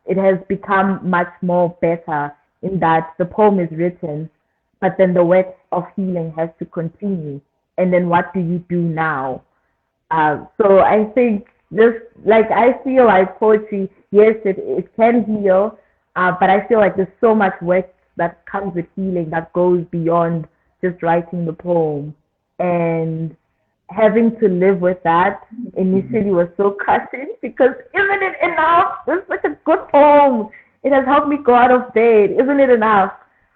It has become much more better in that the poem is written, but then the work of healing has to continue. And then what do you do now? So I think just like I feel like poetry, yes, it can heal, but I feel like there's so much work that comes with healing that goes beyond just writing the poem. And having to live with that initially was so crushing because isn't it enough? It's such a good poem. It has helped me go out of bed. Isn't it enough?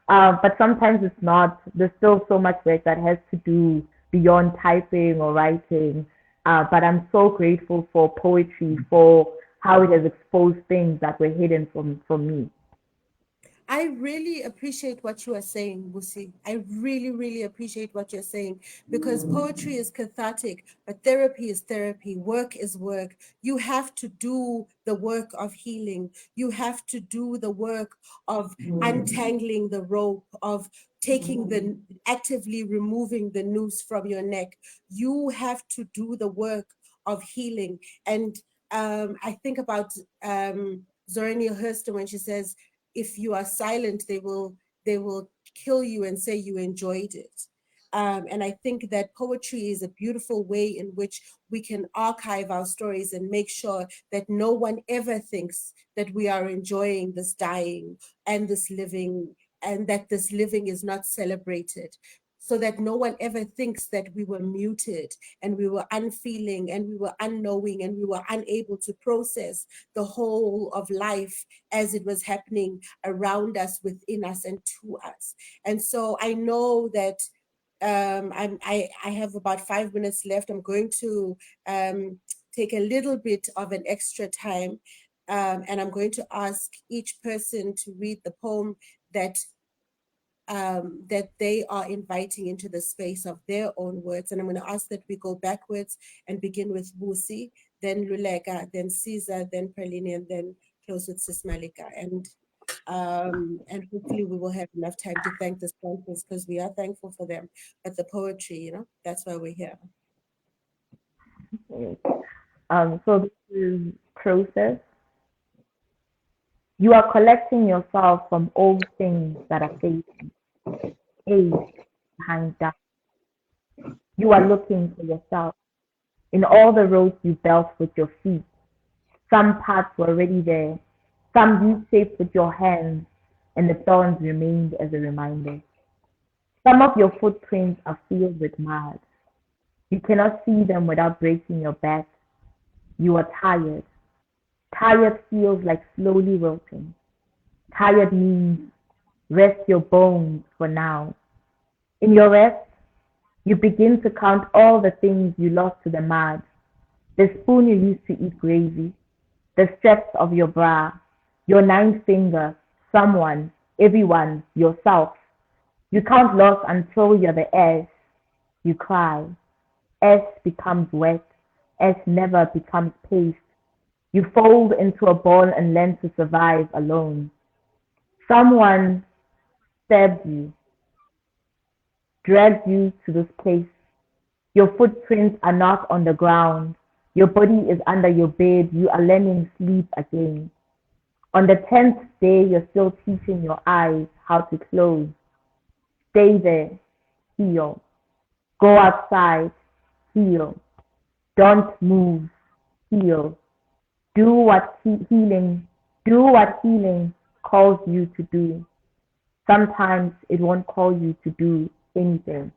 But sometimes it's not. There's still so much work that has to do beyond typing or writing. But I'm so grateful for poetry, for how it has exposed things that were hidden from me. I really appreciate what you are saying, Busi. I really, really appreciate what you're saying because poetry is cathartic, but therapy is therapy. Work is work. You have to do the work of healing. You have to do the work of untangling the rope, of actively removing the noose from your neck. You have to do the work of healing. And I think about Zorania Hurston when she says, if you are silent, they will kill you and say you enjoyed it. And I think that poetry is a beautiful way in which we can archive our stories and make sure that no one ever thinks that we are enjoying this dying and this living, and that this living is not celebrated, so that no one ever thinks that we were muted and we were unfeeling and we were unknowing and we were unable to process the whole of life as it was happening around us, within us, and to us. And so I know that I have about 5 minutes left. I'm going to take a little bit of an extra time, and I'm going to ask each person to read the poem that they are inviting into the space of their own words. And I'm going to ask that we go backwards and begin with Busi, then Luleka, then Siza, then Pralini, and then close with Sis Malika. And hopefully we will have enough time to thank the sponsors, because we are thankful for them. But the poetry, you know, that's why we're here. So this is process. You are collecting yourself from all things that are fading, age behind that. You are looking for yourself in all the roads you built with your feet. Some paths were already there, some you shaped with your hands, and the thorns remained as a reminder. Some of your footprints are filled with mud. You cannot see them without breaking your back. You are tired. Tired feels like slowly wilting. Tired means rest your bones for now. In your rest, you begin to count all the things you lost to the mud. The spoon you used to eat gravy, the steps of your bra, your ninth finger, someone, everyone, yourself. You count loss until you're the S. You cry. S becomes wet. S never becomes paste. You fold into a ball and learn to survive alone. Someone stabbed you, dragged you to this place. Your footprints are not on the ground. Your body is under your bed. You are learning sleep again. On the 10th day, you're still teaching your eyes how to close. Stay there. Heal. Go outside. Heal. Don't move. Heal. Do what healing calls you to do. Sometimes it won't call you to do anything.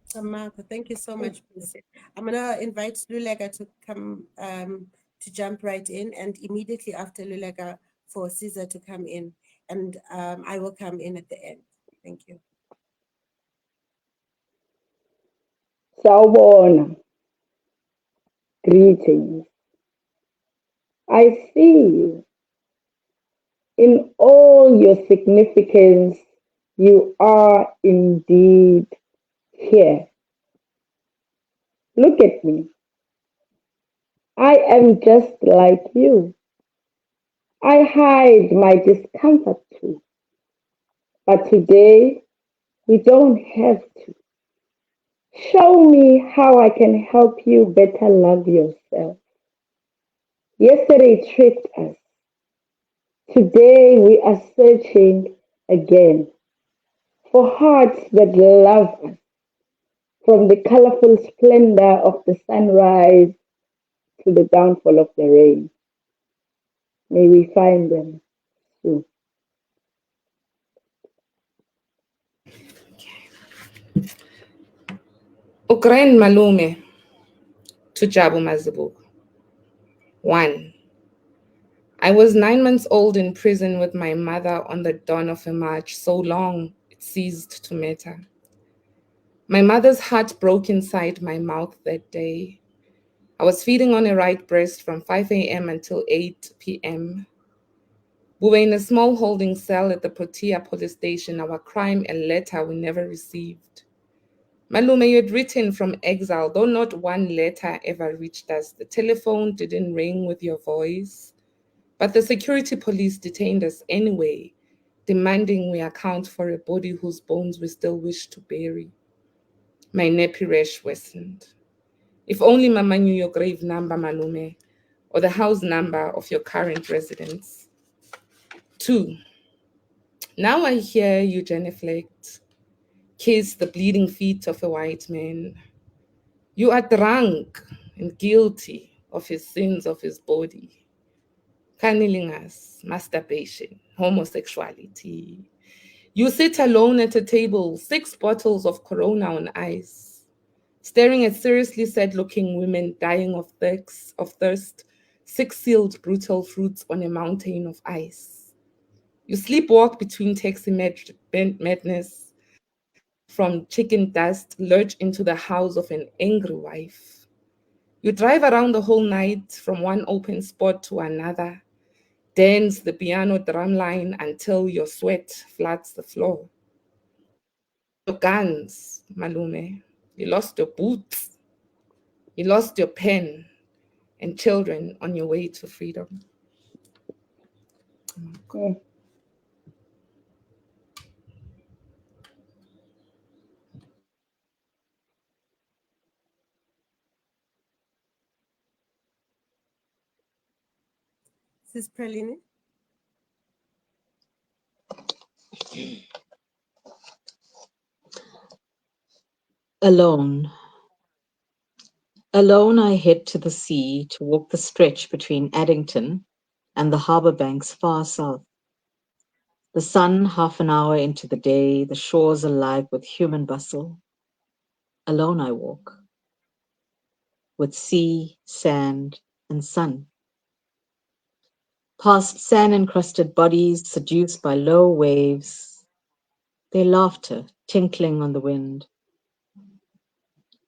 Samantha, thank you so much, Busi. I'm gonna invite Luleka to come to jump right in, and immediately after Luleka for Siza to come in, and I will come in at the end. Thank you. Sawubona. Greetings. I see you. In all your significance, you are indeed here. Look at me. I am just like you. I hide my discomfort too. But today, we don't have to. Show me how I can help you better love yourself. Yesterday tricked us. Today we are searching again for hearts that love us, from the colorful splendor of the sunrise to the downfall of the rain. May we find them soon. Ukren Malume to Jabu Mazibuko. 1. I was 9 months old in prison with my mother on the dawn of a march so long it ceased to matter. My mother's heart broke inside my mouth that day. I was feeding on a right breast from 5 a.m. until 8 p.m. We were in a small holding cell at the Protea police station, our crime a letter we never received. Malume, you had written from exile, though not one letter ever reached us. The telephone didn't ring with your voice, but the security police detained us anyway, demanding we account for a body whose bones we still wish to bury. My nappy rash worsened. If only Mama knew your grave number, Malume, or the house number of your current residence. 2. Now I hear you genuflect, kiss the bleeding feet of a white man. You are drunk and guilty of his sins of his body. Cunnilingus, masturbation, homosexuality. You sit alone at a table, 6 bottles of Corona on ice. staring at seriously sad-looking women dying of thirst, six-sealed brutal fruits on a mountain of ice. You sleepwalk between taxi madness, from chicken dust, lurch into the house of an angry wife. You drive around the whole night from one open spot to another, dance the piano drum line until your sweat floods the floor. Your guns, Malume. You lost your boots. You lost your pen and children on your way to freedom. Mm. Sis Pralini? Alone. Alone I head to the sea to walk the stretch between Addington and the harbour banks far south. The sun half an hour into the day, the shores alive with human bustle. Alone I walk, with sea, sand, and sun. Past sand-encrusted bodies seduced by low waves, their laughter tinkling on the wind.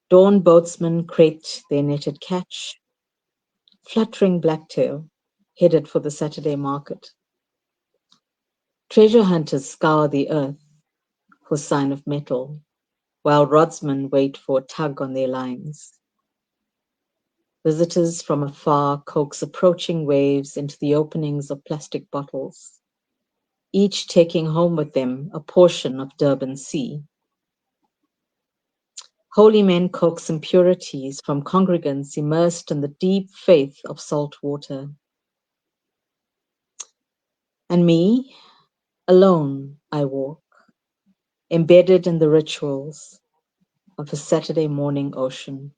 Dawn boatsmen crate their netted catch, fluttering blacktail, headed for the Saturday market. Treasure hunters scour the earth for sign of metal, while rodsmen wait for a tug on their lines. Visitors from afar coax approaching waves into the openings of plastic bottles, each taking home with them a portion of Durban Sea. Holy men coax impurities from congregants immersed in the deep faith of salt water. And me, alone I walk, embedded in the rituals of a Saturday morning ocean.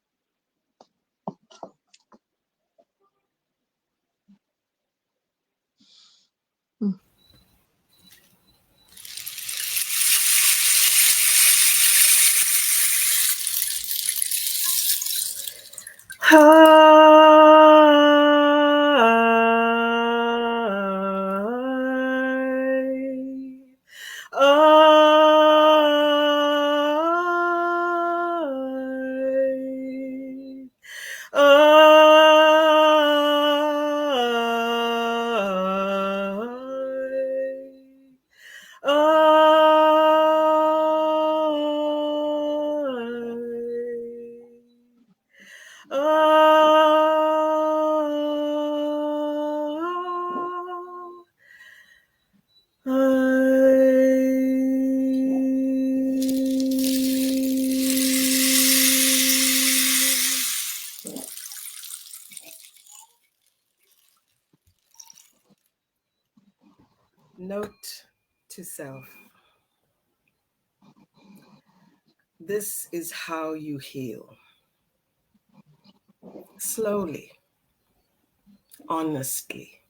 Note to self. This is how you heal. Slowly, honestly.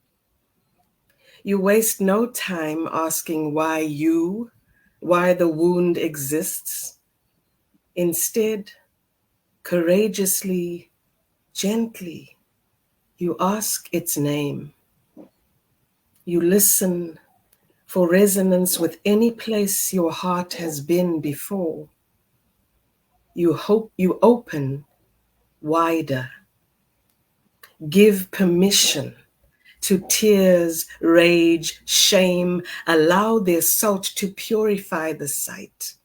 You waste no time asking why the wound exists. Instead, courageously, gently, you ask its name. You listen for resonance with any place your heart has been before. You open wider. Give permission to tears, rage, shame. Allow their salt to purify the sight.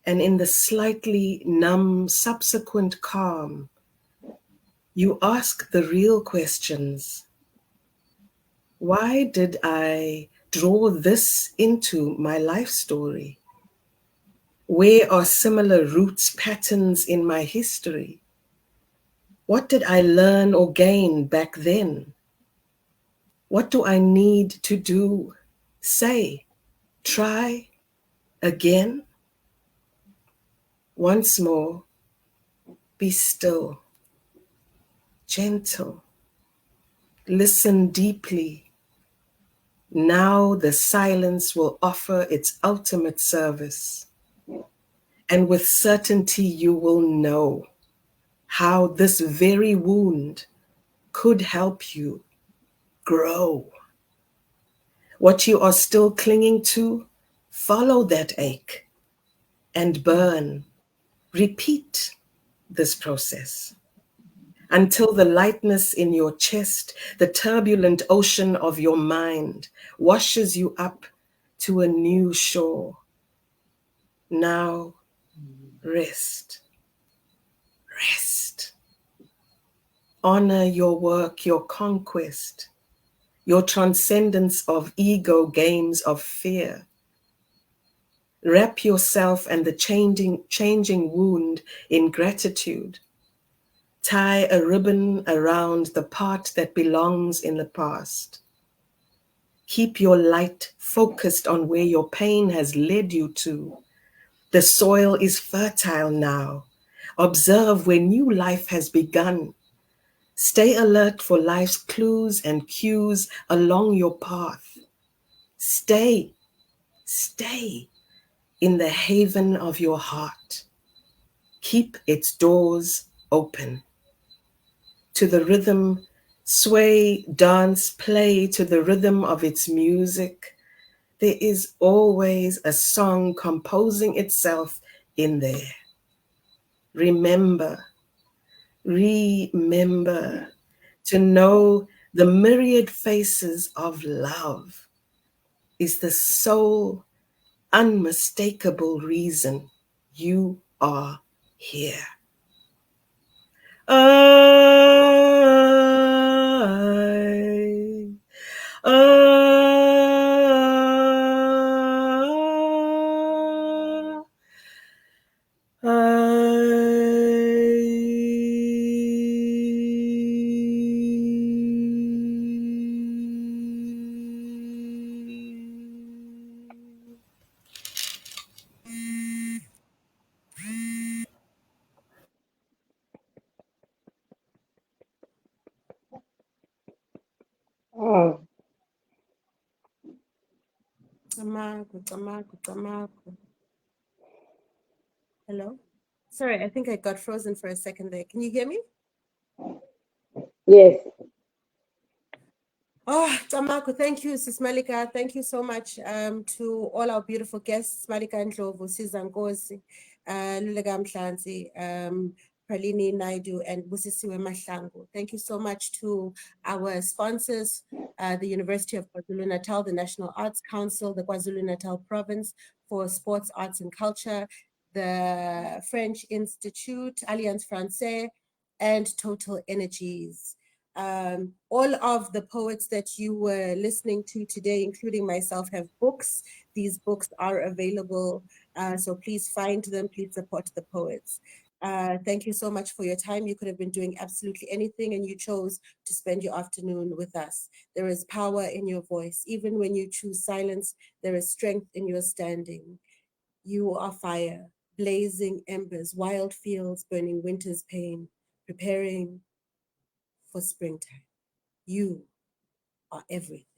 And in the slightly numb subsequent calm, you ask the real questions. Why did I draw this into my life story? Where are similar roots, patterns in my history? What did I learn or gain back then? What do I need to do, say, try again? Once more, be still, gentle, listen deeply. Now the silence will offer its ultimate service. And with certainty you will know how this very wound could help you grow. What you are still clinging to, follow that ache and burn. Repeat this process until the lightness in your chest, the turbulent ocean of your mind, washes you up to a new shore. Now, rest. Rest. Honor your work, your conquest, your transcendence of ego games of fear. Wrap yourself and the changing wound in gratitude. Tie a ribbon around the part that belongs in the past. Keep your light focused on where your pain has led you to. The soil is fertile now. Observe where new life has begun. Stay alert for life's clues and cues along your path. Stay in the haven of your heart. Keep its doors open. To the rhythm, sway, dance, play to the rhythm of its music. There is always a song composing itself in there. Remember to know the myriad faces of love is the sole, unmistakable reason you are here. Oh, Tsamaku. Hello? Sorry, I think I got frozen for a second there. Can you hear me? yes. Oh, Tsamaku, thank you, Sis Malika. Thank you so much to all our beautiful guests, Malika and Ndlovu, Siza, Nkosi, Luleka, Mhlanzi, Pralini, Naidoo, and Busisiwe, Mahlangu. Thank you so much to our sponsors, the University of KwaZulu-Natal, the National Arts Council, the KwaZulu-Natal Province for Sports, Arts and Culture, the French Institute, Alliance Française, and Total Energies. All of the poets that you were listening to today, including myself, have books. These books are available, so please find them, please support the poets. Thank you so much for your time. You could have been doing absolutely anything and you chose to spend your afternoon with us. There is power in your voice. Even when you choose silence, there is strength in your standing. You are fire, blazing embers, wild fields burning winter's pain, preparing for springtime. You are everything.